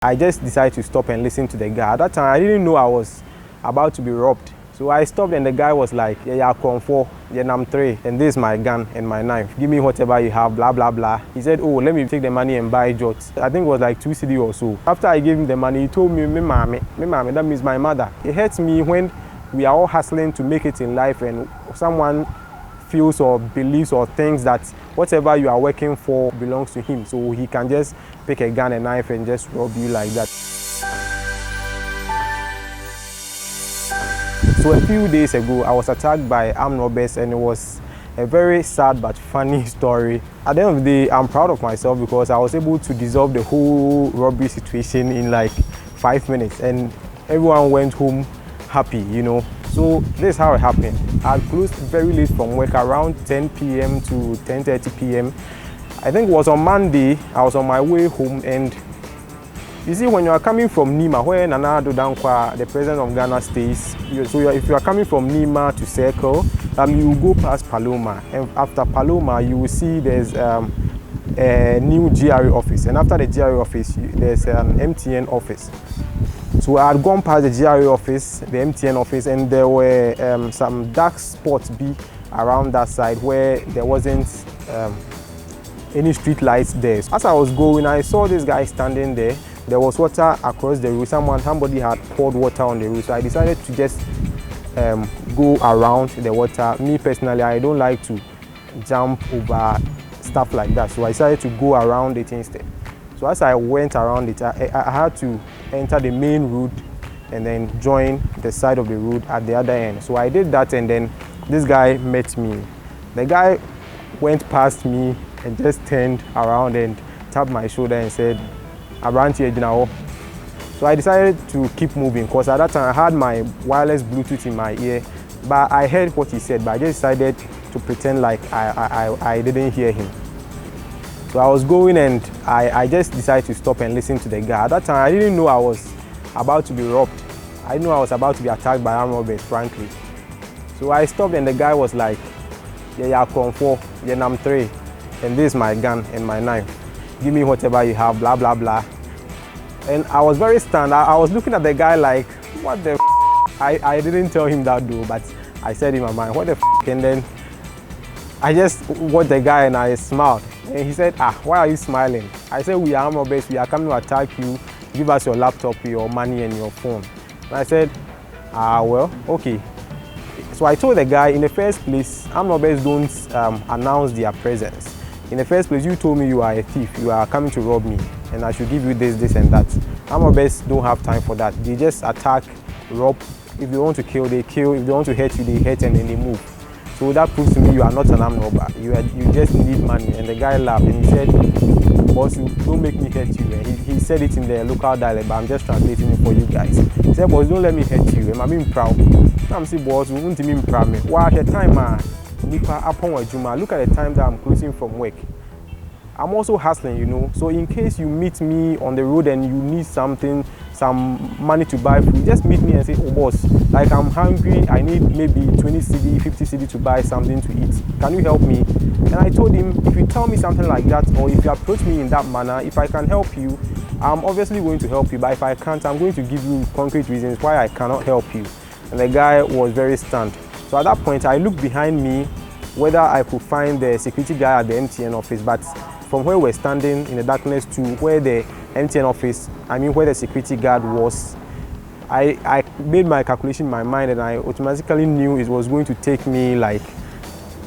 I just decided to stop and listen to the guy. At that time, I didn't know I was about to be robbed. So I stopped and the guy was like, yeah, come for, yeah, I'm three, and this is my gun and my knife. Give me whatever you have, blah, blah, blah. He said, oh, let me take the money and buy jots. I think it was like 2 cedi or so. After I gave him the money, he told me, me mommy, that means my mother. It hurts me when we are all hustling to make it in life and someone feels or believes or thinks that whatever you are working for belongs to him. So he can just pick a gun and knife and just rob you like that. So a few days ago, I was attacked by armed robbers, and it was a very sad but funny story. At the end of the day, I'm proud of myself because I was able to dissolve the whole robbery situation in like 5 minutes, and everyone went home happy, you know. So this is how it happened. I closed very late from work, around 10 p.m. to 10:30 p.m. I think it was on Monday. I was on my way home, and you see, when you are coming from Nima, where Nana Addo Dankwa, the president of Ghana, stays, if you are coming from Nima to Circle, you will go past Paloma, and after Paloma, you will see there's a new GRA office, and after the GRA office, there's an MTN office. So I had gone past the GRA office, the MTN office, and there were some dark spots around that side where there wasn't any street lights there. As I was going, I saw this guy standing there. There was water across the road. Somebody had poured water on the road. So I decided to just go around the water. Me personally, I don't like to jump over stuff like that. So I decided to go around it instead. So as I went around it, I had to enter the main road and then join the side of the road at the other end. So I did that, and then this guy met me. The guy went past me and just turned around and tapped my shoulder and said, "Abranti Ejinawo." So I decided to keep moving because at that time I had my wireless Bluetooth in my ear, but I heard what he said, but I just decided to pretend like I didn't hear him. So I was going, and I just decided to stop and listen to the guy. At that time, I didn't know I was about to be robbed. I didn't know I was about to be attacked by armed robbers, frankly. So I stopped, and the guy was like, yeah, come for, yeah, I'm three, and this is my gun and my knife. Give me whatever you have, blah, blah, blah. And I was very stunned. I was looking at the guy like, what the f? I didn't tell him that though, but I said in my mind, what the f? And then I just watched the guy and I smiled. And he said, why are you smiling? I said, we are armed robbers, we are coming to attack you. Give us your laptop, your money, and your phone. And I said, well, okay. So I told the guy, in the first place, armed robbers don't announce their presence. In the first place, you told me you are a thief, you are coming to rob me, and I should give you this, this, and that. Armed robbers don't have time for that. They just attack, rob. If they want to kill, they kill. If they want to hurt you, they hurt, and then they move. So that proves to me you are not an armed robber. You just need money. And the guy laughed and he said, boss, don't make me hurt you. And he said it in the local dialect, but I'm just translating it for you guys. He said, boss, don't let me hurt you. And I'm being proud. I'm saying, boss, we won't be proud. Why the time, look at the time that I'm closing from work. I'm also hustling, you know. So in case you meet me on the road and you need something, some money to buy food, just meet me and say, oh boss, like I'm hungry, I need maybe 20 cedi, 50 cedi to buy something to eat. Can you help me? And I told him, if you tell me something like that, or if you approach me in that manner, if I can help you, I'm obviously going to help you. But if I can't, I'm going to give you concrete reasons why I cannot help you. And the guy was very stunned. So at that point, I looked behind me whether I could find the security guy at the MTN office, but from where we're standing in the darkness to where the MTN office, where the security guard was, I made my calculation in my mind, and I automatically knew it was going to take me like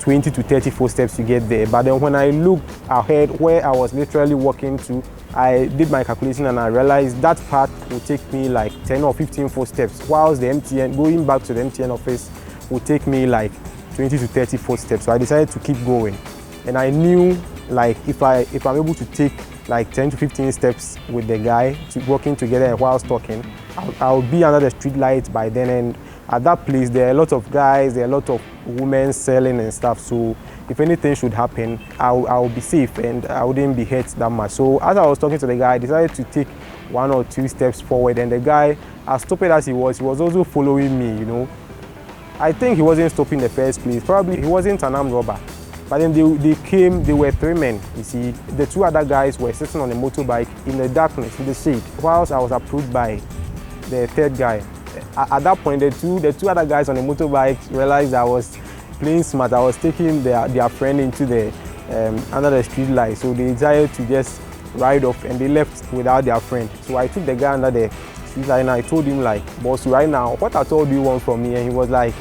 20 to 34 steps to get there. But then when I looked ahead where I was literally walking to, I did my calculation and I realized that part would take me like 10 or 15 steps, whilst the MTN, going back to the MTN office, would take me like 20 to 34 steps. So I decided to keep going. And I knew like if I'm able to take like 10 to 15 steps with the guy, working together whilst talking, I'll be under the street lights by then. And at that place, there are a lot of guys, there are a lot of women selling and stuff. So if anything should happen, I'll be safe and I wouldn't be hurt that much. So as I was talking to the guy, I decided to take 1 or 2 steps forward. And the guy, as stupid as he was also following me, you know. I think he wasn't stopping in the first place. Probably he wasn't an armed robber. But then they came, they were 3 men, you see. The 2 other guys were sitting on a motorbike in the darkness, in the shade, whilst I was approached by the 3rd guy. At that point, the two other guys on the motorbike realized I was playing smart. I was taking their friend into the under the street light, so they decided to just ride off, and they left without their friend. So I took the guy under the street light and I told him, like, boss, right now, what at all do you want from me? And he was like,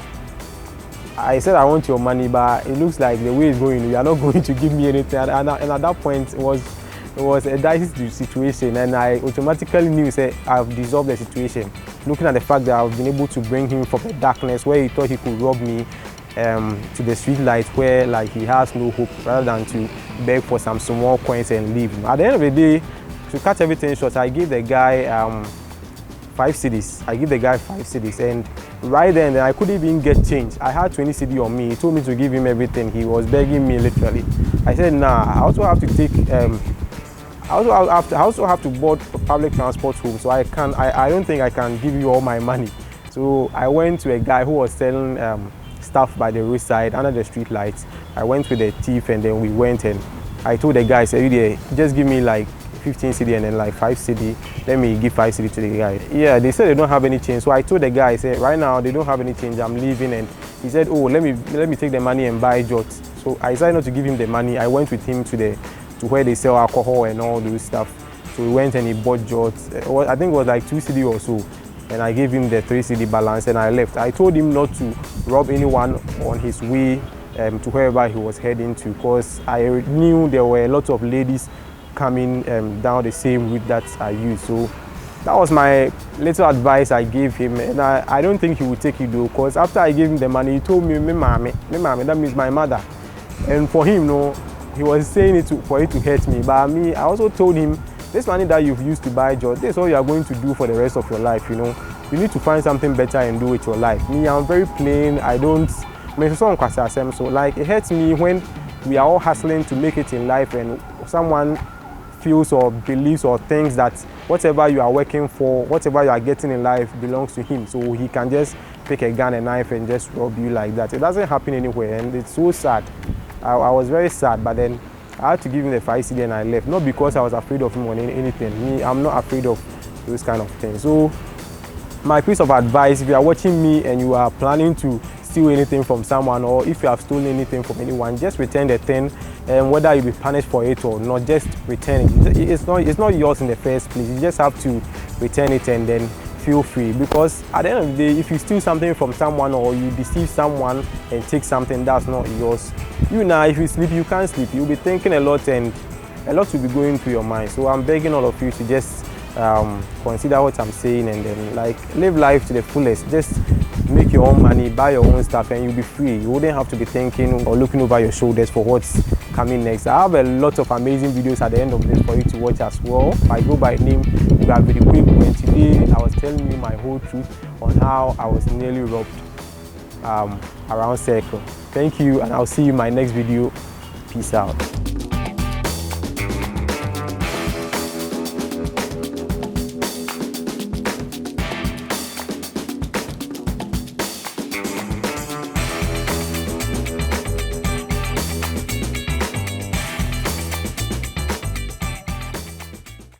I said I want your money, but it looks like the way it's going, you are not going to give me anything. And at that point, it was a dicey situation, and I automatically knew, say, I've dissolved the situation. Looking at the fact that I've been able to bring him from the darkness where he thought he could rob me to the street light where, like, he has no hope, rather than to beg for some small coins and leave. At the end of the day, to cut everything short, I gave the guy 5 cedis. I give the guy 5 cedis, and right then I couldn't even get change. I had 20 cedi on me. He told me to give him everything. He was begging me literally. I said, nah, I also have to take I also have to board public transport home, so I don't think I can give you all my money. So I went to a guy who was selling stuff by the roadside under the street lights. I went with the thief, and then we went, and I told the guy, I said, "You just give me like 15 cedi and then like 5 cedi. Let me give 5 cedi to the guy." Yeah, they said they don't have any change. So I told the guy, I said, right now they don't have any change, I'm leaving. And he said, oh, let me take the money and buy jots. So I decided not to give him the money. I went with him to where they sell alcohol and all those stuff. So we went and he bought jots. I think it was like 2 cedi or so. And I gave him the 3 cedi balance, and I left. I told him not to rob anyone on his way to wherever he was heading to, because I knew there were a lot of ladies coming down the same route that I used. So that was my little advice I gave him, and I don't think he would take it though, because after I gave him the money, he told me, me mommy, that means my mother. And for him, no, he was saying it for it to hurt me. But me, I also told him, this money that you've used to buy jobs, this is all you are going to do for the rest of your life, you know. You need to find something better and do with your life. Me, I'm very plain. I don't, so like, it hurts me when we are all hustling to make it in life, and someone feels or believes or thinks that whatever you are working for, whatever you are getting in life belongs to him. So he can just pick a gun and knife and just rob you like that. It doesn't happen anywhere, and it's so sad. I was very sad, but then I had to give him the 5 cedi and I left. Not because I was afraid of him or anything. Me, I'm not afraid of those kind of things. So my piece of advice, if you are watching me and you are planning to steal anything from someone, or if you have stolen anything from anyone, just return the thing, and whether you'll be punished for it or not, just return it. It's not yours in the first place. You just have to return it and then feel free, because at the end of the day, if you steal something from someone or you deceive someone and take something that's not yours, you now, if you sleep, you can't sleep. You'll be thinking a lot, and a lot will be going through your mind. So I'm begging all of you to just consider what I'm saying, and then, like, live life to the fullest. Just make your own money, buy your own stuff, and you'll be free. You wouldn't have to be thinking or looking over your shoulders for what's coming next. I have a lot of amazing videos at the end of this for you to watch as well. I go by name Robbery, and today I was telling you my whole truth on how I was nearly robbed around Circle. Thank you, and I'll see you in my next video. Peace out.